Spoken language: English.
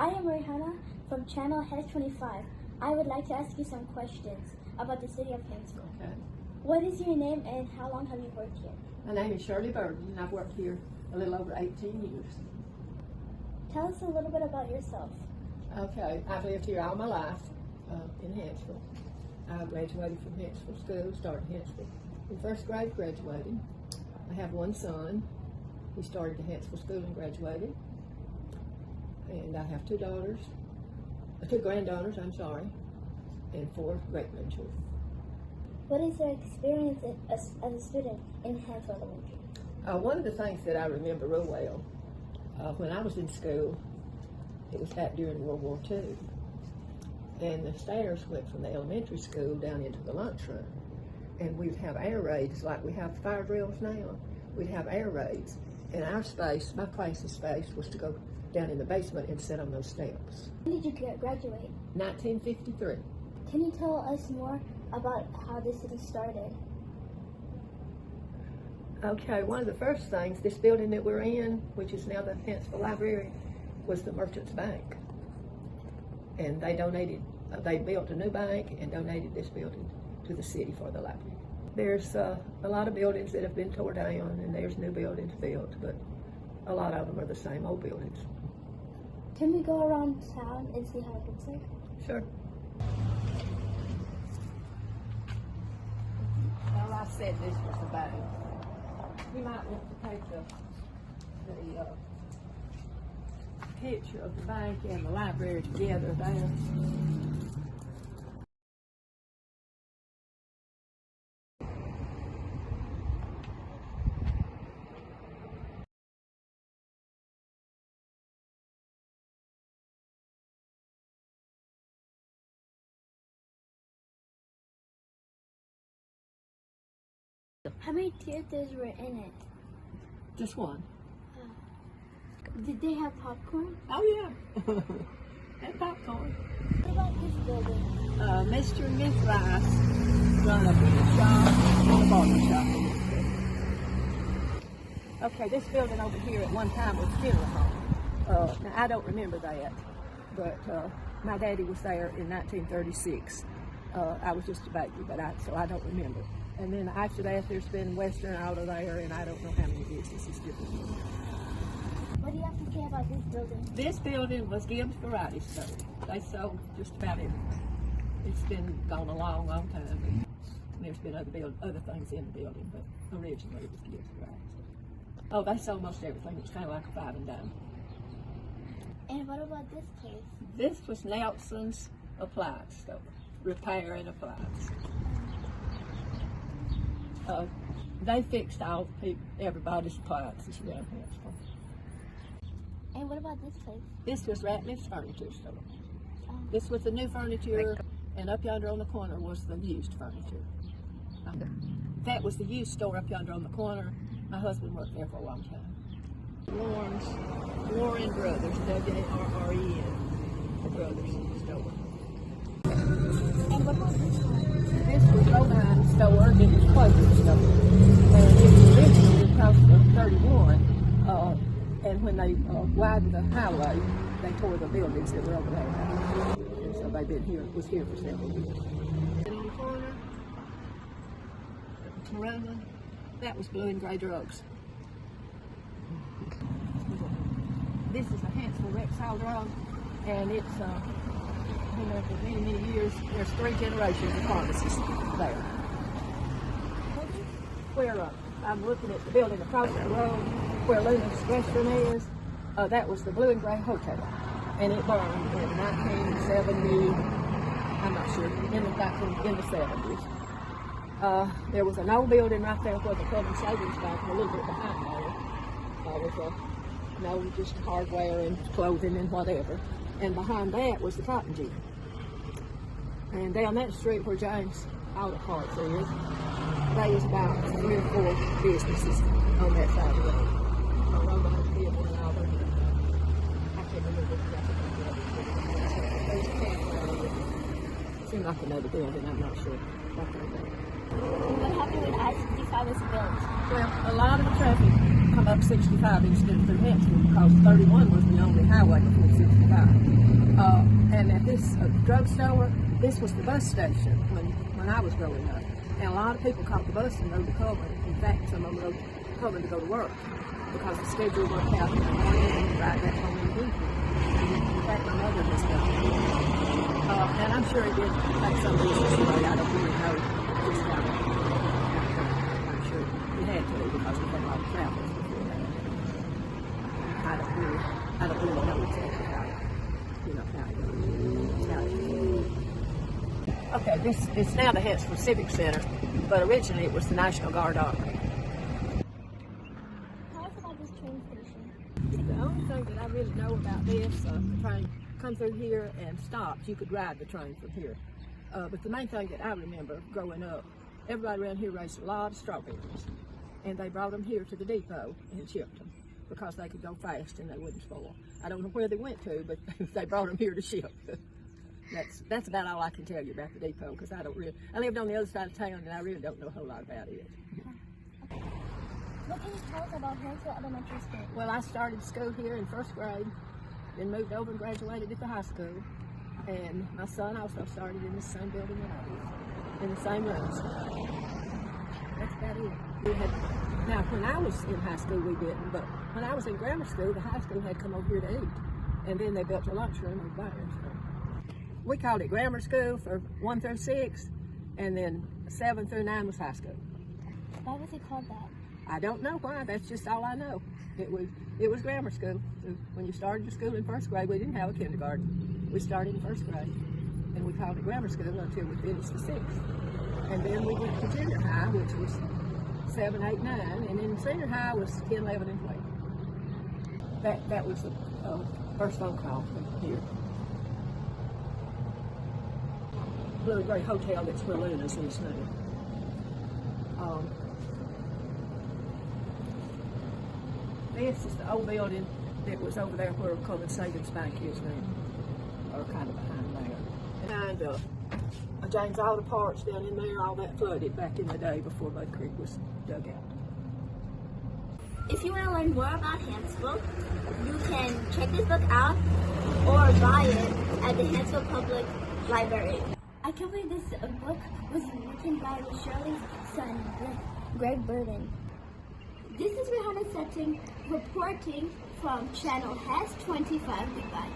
I am Rehana from channel Head 25. I would like to ask you some questions about the city of Hanceville. Okay. What is your name and how long have you worked here? My name is Shirley Burden, and I've worked here a little over 18 years. Tell us a little bit about yourself. Okay, I've lived here all my life in Hanceville. I graduated from Hanceville School, started Hanceville in first grade, graduated. I have one son. He started the Hanceville School and graduated. And I have two granddaughters, and 4 great-grandchildren. What is your experience as a student in Hanceville Elementary? One of the things that I remember real well, when I was in school, it was back during World War II, and the stairs went from the elementary school down into the lunchroom, and we'd have air raids like we have fire drills now. We'd have air raids, and our space, my class's space, was to go down in the basement and sit on those steps. When did you graduate? 1953. Can you tell us more about how the city started? Okay, one of the first things, this building that we're in, which is now the Hanceville Library, was the Merchants Bank. And they built a new bank and donated this building to the city for the library. There's a lot of buildings that have been torn down, and there's new buildings built, but a lot of them are the same old buildings. Can we go around town and see how it looks like? Sure. Well, I said this was the bank. You might want to take the picture of the bank and the library together there. How many theaters were in it? Just one. Did they have popcorn? Oh yeah, and popcorn. What about this building? Mr. and Miss Rice run a beauty shop and a barber shop. Okay, this building over here at one time was funeral home. Now I don't remember that, but my daddy was there in 1936. I was just a baby, so I don't remember. And then after that, there's been Western Auto there, and I don't know how many businesses different. What do you have to say about this building? This building was Gibbs Variety Store. They sold just about everything. It's been gone a long, long time. And there's been other things in the building, but originally it was Gibbs Variety Store. Oh, they sold most everything. It was kind of like a 5 and dime. And what about this place? This was Nelson's Appliance Store, repair and appliance. They fixed all everybody's appliances around here. And what about this place? This was Ratliff's Furniture Store. This was the new furniture, and up yonder on the corner was the used furniture. That was the used store up yonder on the corner. My husband worked there for a long time. Warren Brothers, W-A-R-R-E-N, the Brothers store. And what about this one? This was Rehana store, it was clothing store. And it was originally across the 31. And when they widened the highway, they tore the buildings that were over there. And so they've been here, was here for several years. And on the corner, Corona, that was Blue and Gray Drugs. This is the Hanceville Rexall Drug, and it's been there for many, many years. There's 3 generations of pharmacists there. Where I'm looking at the building across the road where Luna's restroom is, that was the Blue and Gray Hotel, and it burned in 1970, I'm not sure, in the 70s. There was an old building right there where the Southern Savings Bank, a little bit behind there, was just hardware and clothing and whatever, and behind that was the cotton gin. And down that street where James Auto Parts is, there was about 3 or 4 businesses on that side of the road. Seemed like another building, I'm not sure. What happened when I-65 was built? Well, a lot of traffic come up 65 instead of through Hanceville because 31 was the only highway before 65. And at this drugstore, this was the bus station when I was growing up. And a lot of people caught the bus and rode to Coleman. In fact, some of them rode to Coleman to go to work because the schedule worked out in the morning and you ride back home in the evening. In fact, my mother was going. And I'm sure it did make some business away. I don't really know just how. I'm sure we had to because we had a lot of travelers before that. I don't really know exactly how it goes. Okay, it's now the Hanceville Civic Center, but originally it was the National Guard Armory. Tell us about this train station. The only thing that I really know about this, the train come through here and stopped. You could ride the train from here. But the main thing that I remember growing up, everybody around here raised a lot of strawberries, and they brought them here to the depot and shipped them because they could go fast and they wouldn't spoil. I don't know where they went to, but they brought them here to ship. That's about all I can tell you about the depot because I lived on the other side of town and I really don't know a whole lot about it. What can you tell us about Hanceville Elementary School? Well, I started school here in first grade, then moved over and graduated at the high school. And my son also started in the same building that I was, in the same rooms. That's about it. Now, when I was in high school, we didn't, but when I was in grammar school, the high school had come over here to eat. And then they built a lunchroom over there. So we called it grammar school for 1 through 6, and then 7 through 9 was high school. Why was it called that? I don't know why, that's just all I know. It was grammar school. When you started your school in first grade, we didn't have a kindergarten. We started in first grade, and we called it grammar school until we finished the 6th. And then we went to junior high, which was 7, 8, 9, and then senior high was 10, 11, and 12. That was the first phone call from here. Blue and Gray Hotel that's where Luna's is now. This is the old building that was over there where Coleman Savings Bank is now, or kind of behind there. And James Auto Parts down in there, all that flooded back in the day before Mud Creek was dug out. If you want to learn more about Hanceville, you can check this book out or buy it at the Hanceville Public Library. I can't believe this book was written by Shirley Burden. This is Rehana Sutton reporting from Channel Has 25. Goodbye.